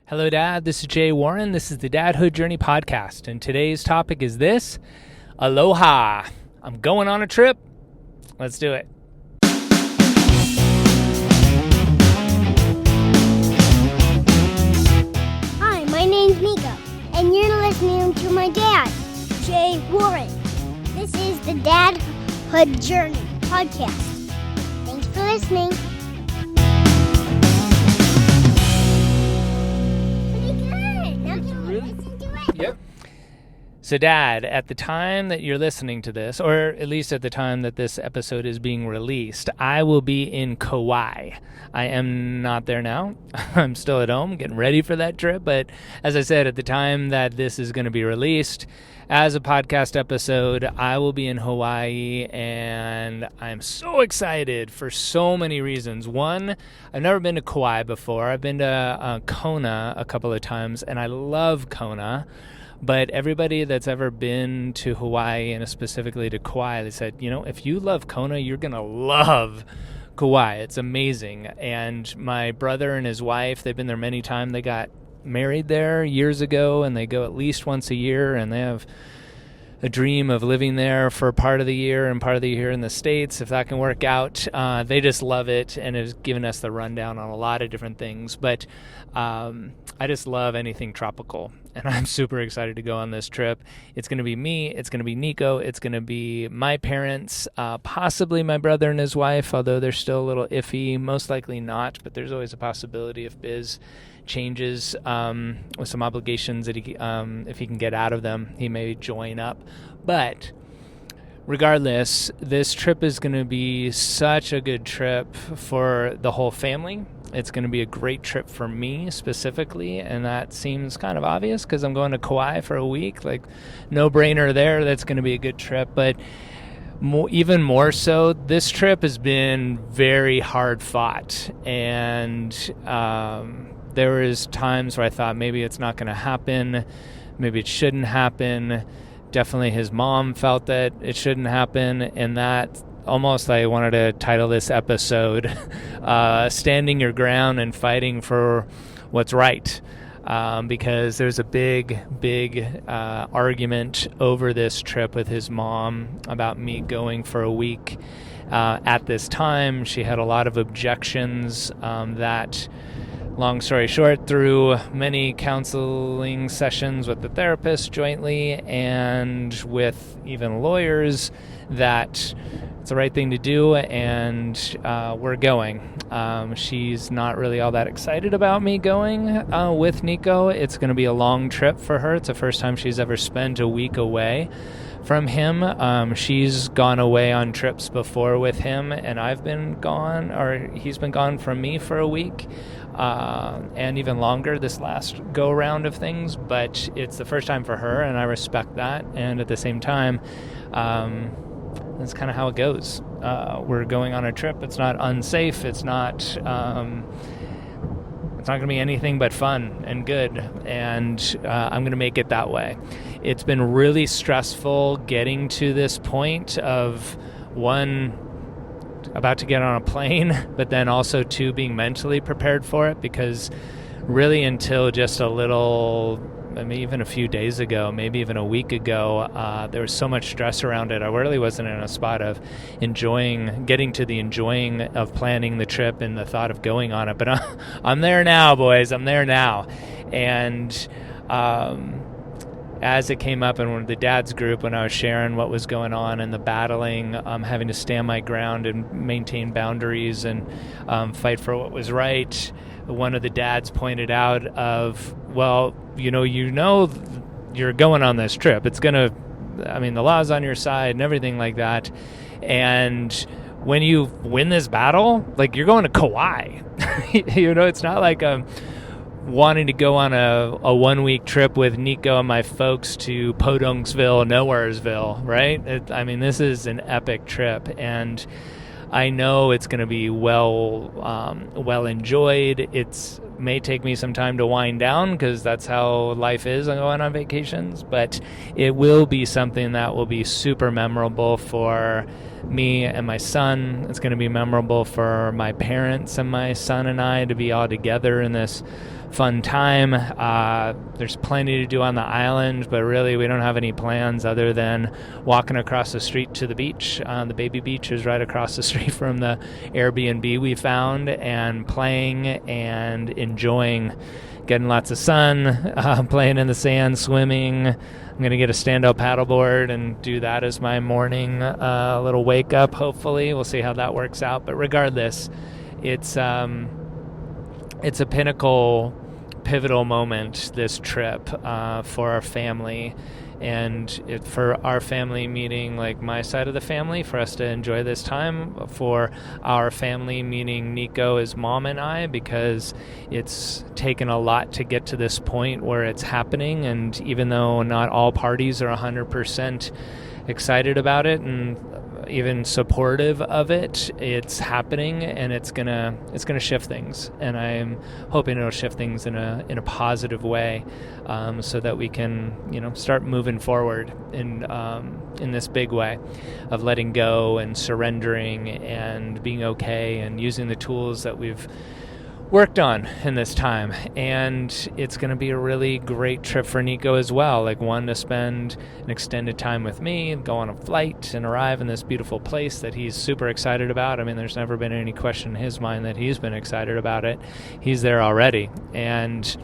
Hello, Dad. This is Jay Warren. This is the Dadhood Journey podcast, and today's topic is this: Aloha. I'm going on a trip. Let's do it. Hi, my name's Niko, and you're listening to my dad, Jay Warren. This is the Dadhood Journey podcast. Thanks for listening. Yep. So, Dad, at the time that you're listening to this, or at least at the time that this episode is being released, I will be in Kauai. I am not there now. I'm still at home getting ready for that trip. But as I said, at the time that this is going to be released as a podcast episode, I will be in Hawaii, and I'm so excited for so many reasons. One, I've never been to Kauai before. I've been to Kona a couple of times, and I love Kona. But everybody that's ever been to Hawaii, and specifically to Kauai, they said, if you love Kona, you're going to love Kauai. It's amazing. And my brother and his wife, they've been there many times. They got married there years ago, and they go at least once a year, and they have a dream of living there for part of the year and part of the year in the States, if that can work out. They just love it, and has given us the rundown on a lot of different things. But I just love anything tropical, and I'm super excited to go on this trip. It's going to be me, it's going to be Niko, it's going to be my parents, possibly my brother and his wife, although they're still a little iffy, most likely not, but there's always a possibility if Biz changes with some obligations that if he can get out of them, he may join up. But regardless, this trip is going to be such a good trip for the whole family. It's going to be a great trip for me specifically, and that seems kind of obvious because I'm going to Kauai for a week. Like, no brainer there. That's going to be a good trip. But even more so, this trip has been very hard fought, and there was times where I thought maybe it's not going to happen, maybe it shouldn't happen. Definitely his mom felt that it shouldn't happen, and that almost I wanted to title this episode Standing Your Ground and Fighting for What's Right, because there's a big argument over this trip with his mom about me going for a week. At this time, she had a lot of objections that, long story short, through many counseling sessions with the therapist jointly and with even lawyers, that it's the right thing to do, and we're going. She's not really all that excited about me going with Niko. It's going to be a long trip for her. It's the first time she's ever spent a week away from him. She's gone away on trips before with him, and I've been gone, or he's been gone from me for a week, and even longer this last go around of things. But it's the first time for her, and I respect that. And at the same time, that's kind of how it goes. We're going on a trip. It's not unsafe. It's not going to be anything but fun and good, and I'm going to make it that way. It's been really stressful getting to this point of, one, about to get on a plane, but then also, two, being mentally prepared for it, because really until just even a few days ago, maybe even a week ago, there was so much stress around it. I really wasn't in a spot of getting to the enjoying of planning the trip and the thought of going on it. But I'm there now, boys. I'm there now. And as it came up in the dad's group, when I was sharing what was going on and the battling, having to stand my ground and maintain boundaries and fight for what was right, one of the dads pointed out of, well, you're going on this trip. It's going to, the law's on your side and everything like that. And when you win this battle, like, you're going to Kauai. It's not like wanting to go on a 1 week trip with Niko and my folks to Podongsville, Nowheresville, right? This is an epic trip, and I know it's going to be well enjoyed. It may take me some time to wind down, because that's how life is going on vacations, but it will be something that will be super memorable for me and my son. It's going to be memorable for my parents and my son and I to be all together in this fun time. There's plenty to do on the island, but really we don't have any plans other than walking across the street to the beach. The baby beach is right across the street from the Airbnb we found, and playing and enjoying, getting lots of sun, playing in the sand, swimming. I'm going to get a stand-up paddleboard and do that as my morning little wake-up, hopefully. We'll see how that works out. But regardless, it's a pivotal moment, this trip, for our family. And for our family, meaning like my side of the family, for us to enjoy this time. For our family, meaning Niko, his mom, and I, because it's taken a lot to get to this point where it's happening. And even though not all parties are 100% excited about it and even supportive of it, it's happening, and it's gonna shift things, and I'm hoping it'll shift things in a positive way, so that we can start moving forward in this big way of letting go and surrendering and being okay and using the tools that we've worked on in this time. And it's going to be a really great trip for Niko as well, like one to spend an extended time with me, go on a flight and arrive in this beautiful place that he's super excited about. I mean, there's never been any question in his mind that he's been excited about it. He's there already, and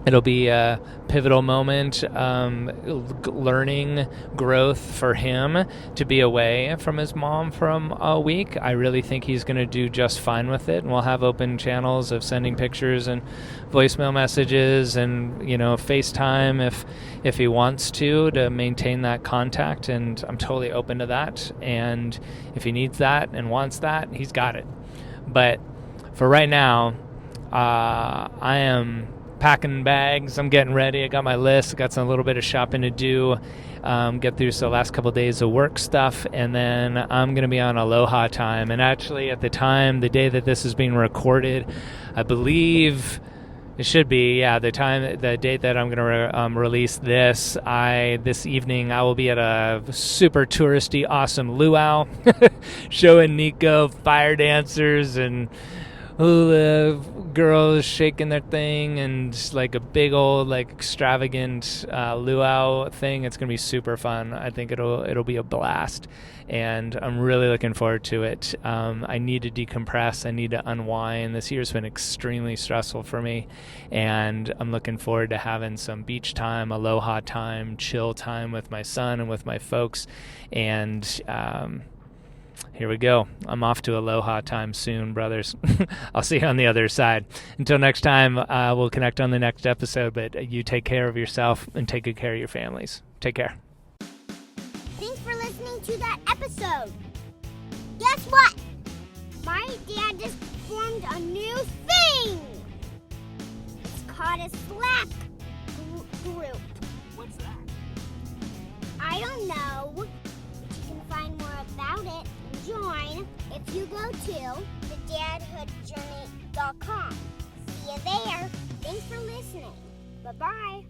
it'll be a pivotal moment, learning, growth for him to be away from his mom for a week. I really think he's going to do just fine with it, and we'll have open channels of sending pictures and voicemail messages and FaceTime if he wants to maintain that contact, and I'm totally open to that. And if he needs that and wants that, he's got it. But for right now, I am packing bags. I'm getting ready. I got my list. I got a little bit of shopping to do, get through the last couple of days of work stuff, and then I'm going to be on Aloha time. And actually, at the day that this is being recorded, I believe it should be, the date that I'm going to release this. This evening I will be at a super touristy, awesome luau, showing Niko fire dancers and hula girls shaking their thing, and like a big old extravagant luau thing. It's gonna be super fun. I think it'll be a blast, and I'm really looking forward to it. I need to decompress. I need to unwind. This year's been extremely stressful for me, and I'm looking forward to having some beach time, aloha time, chill time with my son and with my folks. And here we go. I'm off to Aloha time soon, brothers. I'll see you on the other side. Until next time, we'll connect on the next episode, but you take care of yourself and take good care of your families. Take care. Thanks for listening to that episode. Guess what? My dad just formed a new thing. It's called a Slack group. What's that? I don't know. You can find more about it. Join if you go to thedadhoodjourney.com. See you there. Thanks for listening. Bye-bye.